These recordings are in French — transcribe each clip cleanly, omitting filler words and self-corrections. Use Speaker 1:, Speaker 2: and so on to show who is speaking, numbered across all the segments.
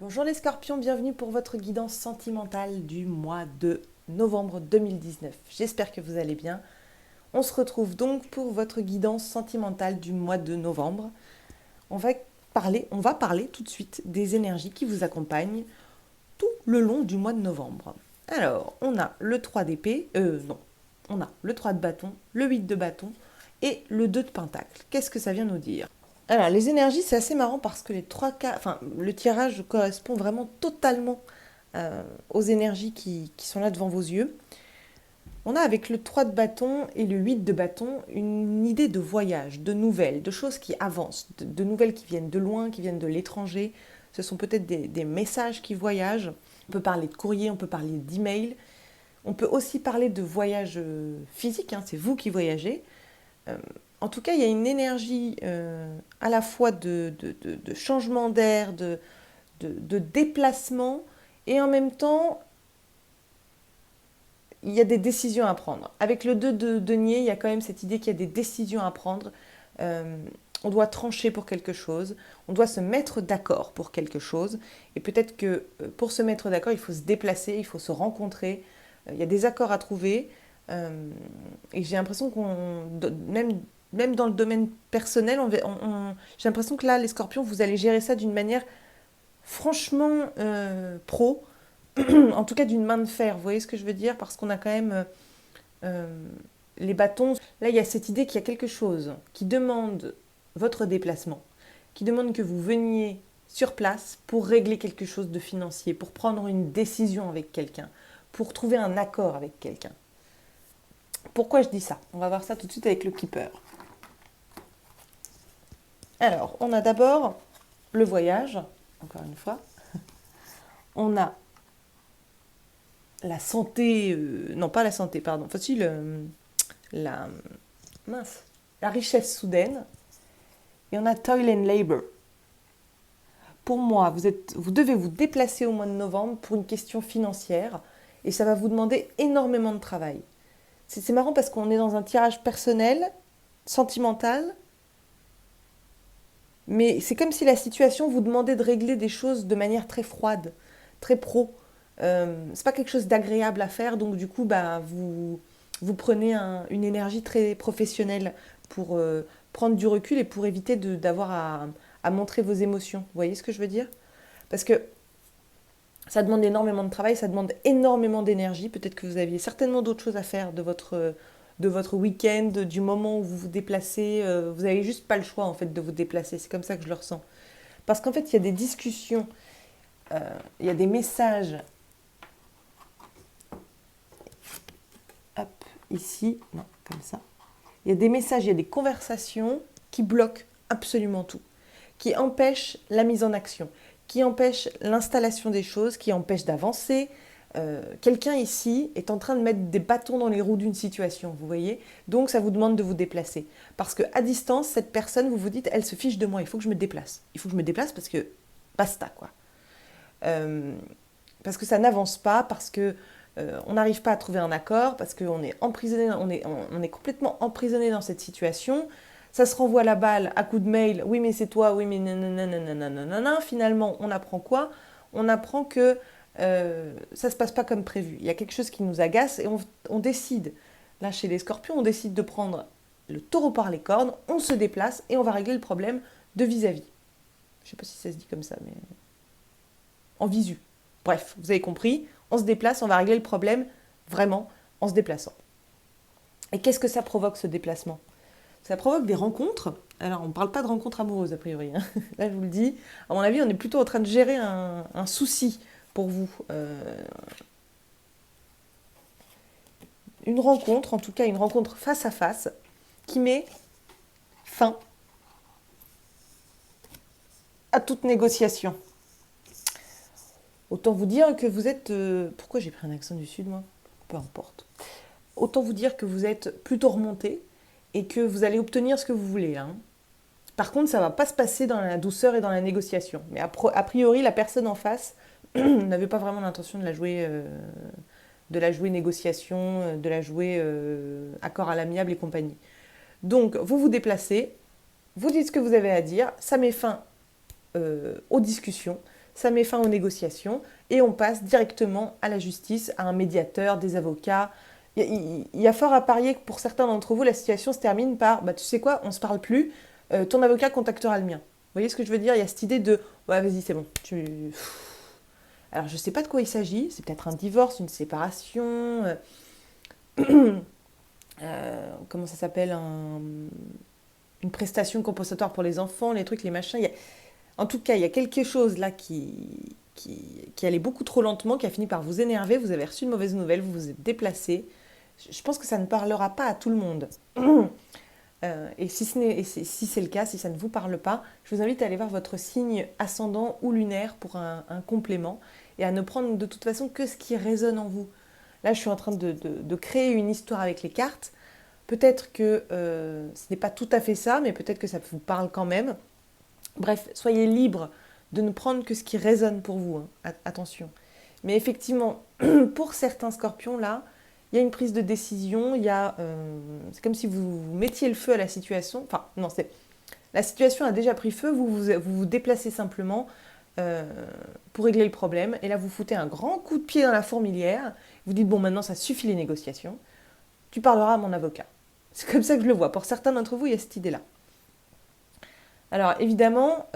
Speaker 1: Bonjour les scorpions, bienvenue pour votre guidance sentimentale du mois de novembre 2019. J'espère que vous allez bien. On se retrouve donc pour votre guidance sentimentale du mois de novembre. On va parler tout de suite des énergies qui vous accompagnent tout le long du mois de novembre. Alors, on a le 3 d'épée, non, on a le 3 de bâton, le 8 de bâton et le 2 de pentacle. Qu'est-ce que ça vient nous dire? Alors, les énergies, c'est assez marrant parce que le tirage correspond vraiment totalement aux énergies qui sont là devant vos yeux. On a avec le 3 de bâton et le 8 de bâton une idée de voyage, de nouvelles, de choses qui avancent, de nouvelles qui viennent de loin, qui viennent de l'étranger. Ce sont peut-être des messages qui voyagent. On peut parler de courrier, on peut parler d'email. On peut aussi parler de voyage physique, hein, c'est vous qui voyagez. En tout cas, il y a une énergie à la fois de changement d'air, de déplacement, et en même temps, il y a des décisions à prendre. Avec le 2 de denier, il y a quand même cette idée qu'il y a des décisions à prendre. Euh, on doit trancher pour quelque chose, on doit se mettre d'accord pour quelque chose, et peut-être que pour se mettre d'accord, il faut se déplacer, il faut se rencontrer, il y a des accords à trouver, et j'ai l'impression même dans le domaine personnel, j'ai l'impression que là, les scorpions, vous allez gérer ça d'une manière franchement pro, en tout cas d'une main de fer, vous voyez ce que je veux dire? Parce qu'on a quand même euh, les bâtons. Là, il y a cette idée qu'il y a quelque chose qui demande votre déplacement, qui demande que vous veniez sur place pour régler quelque chose de financier, pour prendre une décision avec quelqu'un, pour trouver un accord avec quelqu'un. Pourquoi je dis ça? On va voir ça tout de suite avec le Keeper. Alors, on a d'abord le voyage, encore une fois. On a la santé, non pas la santé, pardon, la, mince, la richesse soudaine. Et on a toil and labor. Pour moi, vous devez vous déplacer au mois de novembre pour une question financière et ça va vous demander énormément de travail. C'est marrant parce qu'on est dans un tirage personnel, sentimental, mais c'est comme si la situation vous demandait de régler des choses de manière très froide, très pro. C'est pas quelque chose d'agréable à faire, donc du coup, vous prenez une énergie très professionnelle pour prendre du recul et pour éviter d'avoir à montrer vos émotions. Vous voyez ce que je veux dire? Parce que ça demande énormément de travail, ça demande énormément d'énergie. Peut-être que vous aviez certainement d'autres choses à faire de votre week-end, du moment où vous vous déplacez. Vous n'avez juste pas le choix en fait de vous déplacer. C'est comme ça que je le ressens. Parce qu'en fait, il y a des discussions, euh, il y a des messages. Hop, ici, non, comme ça. Il y a des messages, il y a des conversations qui bloquent absolument tout, qui empêchent la mise en action, qui empêchent l'installation des choses, qui empêchent d'avancer. Quelqu'un ici est en train de mettre des bâtons dans les roues d'une situation, vous voyez. Donc ça vous demande de vous déplacer. Parce qu'à distance, cette personne, vous vous dites, elle se fiche de moi, il faut que je me déplace. Il faut que je me déplace parce que basta, quoi. Euh, Parce que ça n'avance pas, parce que on n'arrive pas à trouver un accord, parce qu'on est emprisonné, on est complètement emprisonné dans cette situation. Ça se renvoie la balle à coup de mail. Oui, mais c'est toi. Oui, mais nanana. Finalement, on apprend quoi? On apprend que ça se passe pas comme prévu. Il y a quelque chose qui nous agace et on décide. Là, chez les Scorpions, on décide de prendre le taureau par les cornes. On se déplace et on va régler le problème de vis-à-vis. Je sais pas si ça se dit comme ça, mais en visu. Bref, vous avez compris, on se déplace, on va régler le problème vraiment en se déplaçant. Et qu'est-ce que ça provoque ce déplacement? Ça provoque des rencontres. Alors, on ne parle pas de rencontres amoureuses a priori, hein. Là, je vous le dis. À mon avis, on est plutôt en train de gérer un souci pour vous. Une rencontre, en tout cas une rencontre face à face, qui met fin à toute négociation. Autant vous dire que vous êtes... pourquoi j'ai pris un accent du sud, moi? Peu importe. Autant vous dire que vous êtes plutôt remonté et que vous allez obtenir ce que vous voulez, hein. Par contre, ça ne va pas se passer dans la douceur et dans la négociation. Mais a priori, la personne en face n'avait pas vraiment l'intention de la jouer négociation, de la jouer accord à l'amiable et compagnie. Donc, vous vous déplacez, vous dites ce que vous avez à dire, ça met fin aux discussions, ça met fin aux négociations et on passe directement à la justice, à un médiateur, des avocats. Il y a fort à parier que pour certains d'entre vous, la situation se termine par bah, tu sais quoi, on ne se parle plus, ton avocat contactera le mien. Vous voyez ce que je veux dire? Il y a cette idée de ouais, vas-y, c'est bon. Alors, je ne sais pas de quoi il s'agit. C'est peut-être un divorce, une séparation. Comment ça s'appelle une prestation compensatoire pour les enfants, les trucs, les machins. En tout cas, il y a quelque chose là qui allait beaucoup trop lentement, qui a fini par vous énerver. Vous avez reçu une mauvaise nouvelle, vous vous êtes déplacé. Je pense que ça ne parlera pas à tout le monde. Et si c'est le cas, si ça ne vous parle pas, je vous invite à aller voir votre signe ascendant ou lunaire pour un complément et à ne prendre de toute façon que ce qui résonne en vous. Là, je suis en train de créer une histoire avec les cartes. Peut-être que ce n'est pas tout à fait ça, mais peut-être que ça vous parle quand même. Bref, soyez libre de ne prendre que ce qui résonne pour vous. Hein. Attention. Mais effectivement, pour certains scorpions, là, il y a une prise de décision, c'est comme si vous mettiez le feu à la situation. Enfin, non, la situation a déjà pris feu, vous déplacez simplement pour régler le problème. Et là, vous foutez un grand coup de pied dans la fourmilière. Vous dites, bon, maintenant, ça suffit les négociations. Tu parleras à mon avocat. C'est comme ça que je le vois. Pour certains d'entre vous, il y a cette idée-là. Alors, évidemment,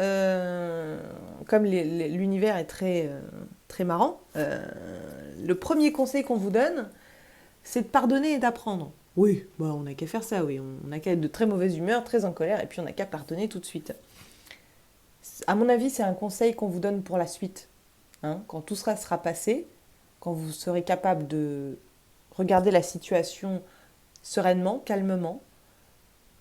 Speaker 1: comme l'univers est très marrant, le premier conseil qu'on vous donne, c'est de pardonner et d'apprendre. Oui, bah on n'a qu'à faire ça, oui. On n'a qu'à être de très mauvaise humeur, très en colère, et puis on n'a qu'à pardonner tout de suite. À mon avis, c'est un conseil qu'on vous donne pour la suite. Hein, quand tout sera passé, quand vous serez capable de regarder la situation sereinement, calmement,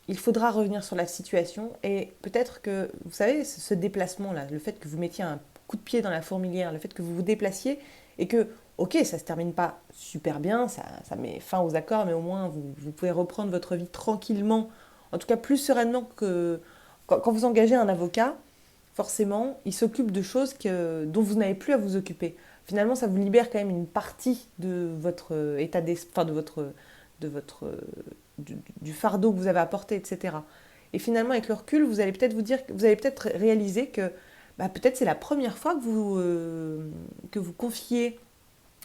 Speaker 1: il faudra revenir sur la situation et peut-être que, vous savez, ce déplacement-là, le fait que vous mettiez un coup de pied dans la fourmilière, le fait que vous vous déplaciez et que, ok, ça ne se termine pas super bien, ça met fin aux accords, mais au moins vous pouvez reprendre votre vie tranquillement, en tout cas plus sereinement que quand vous engagez un avocat, forcément, il s'occupe de choses dont vous n'avez plus à vous occuper. Finalement, ça vous libère quand même une partie de votre état d'esprit, enfin du fardeau que vous avez apporté, etc. Et finalement, avec le recul, vous allez peut-être réaliser que bah, peut-être c'est la première fois que vous confiez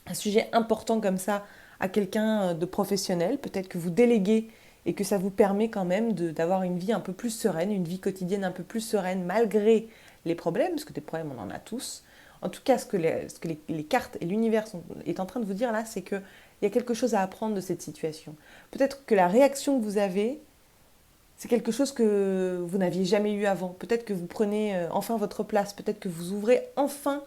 Speaker 1: un sujet important comme ça à quelqu'un de professionnel. Peut-être que vous déléguez et que ça vous permet quand même d'avoir une vie un peu plus sereine, une vie quotidienne un peu plus sereine malgré les problèmes, parce que des problèmes on en a tous. En tout cas, ce que les cartes et l'univers est en train de vous dire là, c'est qu'il y a quelque chose à apprendre de cette situation. Peut-être que la réaction que vous avez, c'est quelque chose que vous n'aviez jamais eu avant. Peut-être que vous prenez enfin votre place, peut-être que vous ouvrez enfin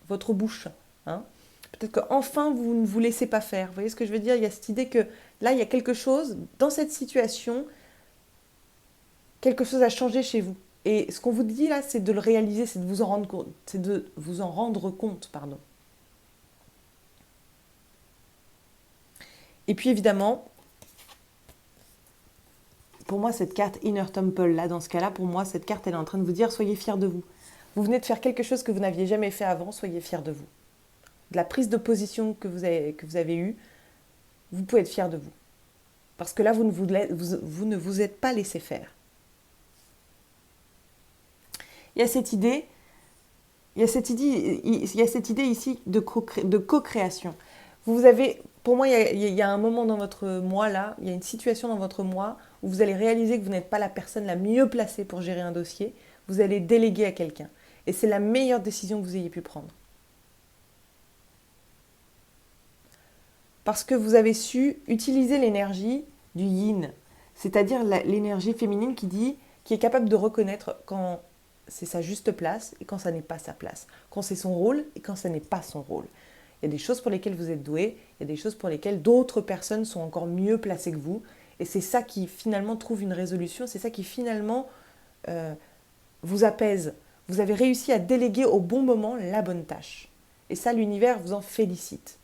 Speaker 1: votre bouche. Hein. Peut-être qu'enfin vous ne vous laissez pas faire. Vous voyez ce que je veux dire? Il y a cette idée que là, il y a quelque chose, dans cette situation, quelque chose a changé chez vous. Et ce qu'on vous dit là, c'est de le réaliser, c'est de vous en rendre compte. C'est de vous en rendre compte, pardon. Et puis évidemment, pour moi, cette carte Inner Temple, là, dans ce cas-là, pour moi, cette carte, elle est en train de vous dire, soyez fiers de vous. Vous venez de faire quelque chose que vous n'aviez jamais fait avant, soyez fiers de vous. De la prise de position que vous avez eue, vous pouvez être fiers de vous. Parce que là, vous ne vous êtes pas laissé faire. Il y a cette idée ici de co-création. Pour moi, il y a un moment dans votre moi là, il y a une situation dans votre moi où vous allez réaliser que vous n'êtes pas la personne la mieux placée pour gérer un dossier. Vous allez déléguer à quelqu'un. Et c'est la meilleure décision que vous ayez pu prendre. Parce que vous avez su utiliser l'énergie du yin, c'est-à-dire l'énergie féminine qui est capable de reconnaître quand c'est sa juste place et quand ça n'est pas sa place. Quand c'est son rôle et quand ça n'est pas son rôle. Il y a des choses pour lesquelles vous êtes doué, il y a des choses pour lesquelles d'autres personnes sont encore mieux placées que vous. Et c'est ça qui finalement trouve une résolution, c'est ça qui finalement vous apaise. Vous avez réussi à déléguer au bon moment la bonne tâche. Et ça, l'univers vous en félicite.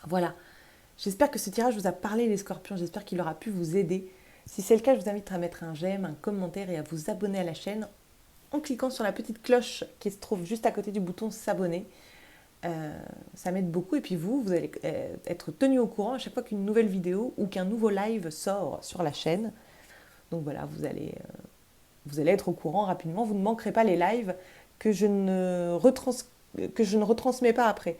Speaker 1: Voilà. J'espère que ce tirage vous a parlé les scorpions, j'espère qu'il aura pu vous aider. Si c'est le cas, je vous invite à mettre un j'aime, un commentaire et à vous abonner à la chaîne en cliquant sur la petite cloche qui se trouve juste à côté du bouton s'abonner. Ça m'aide beaucoup et puis vous allez être tenu au courant à chaque fois qu'une nouvelle vidéo ou qu'un nouveau live sort sur la chaîne. Donc voilà, vous vous allez être au courant rapidement. Vous ne manquerez pas les lives que je ne retransmets pas après.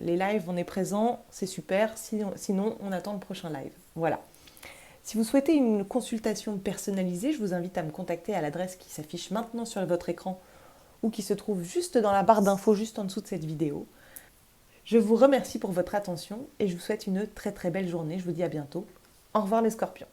Speaker 1: Les lives, on est présent, c'est super. Sinon, on attend le prochain live. Voilà. Si vous souhaitez une consultation personnalisée, je vous invite à me contacter à l'adresse qui s'affiche maintenant sur votre écran ou qui se trouve juste dans la barre d'infos, juste en dessous de cette vidéo. Je vous remercie pour votre attention et je vous souhaite une très très belle journée. Je vous dis à bientôt. Au revoir les scorpions.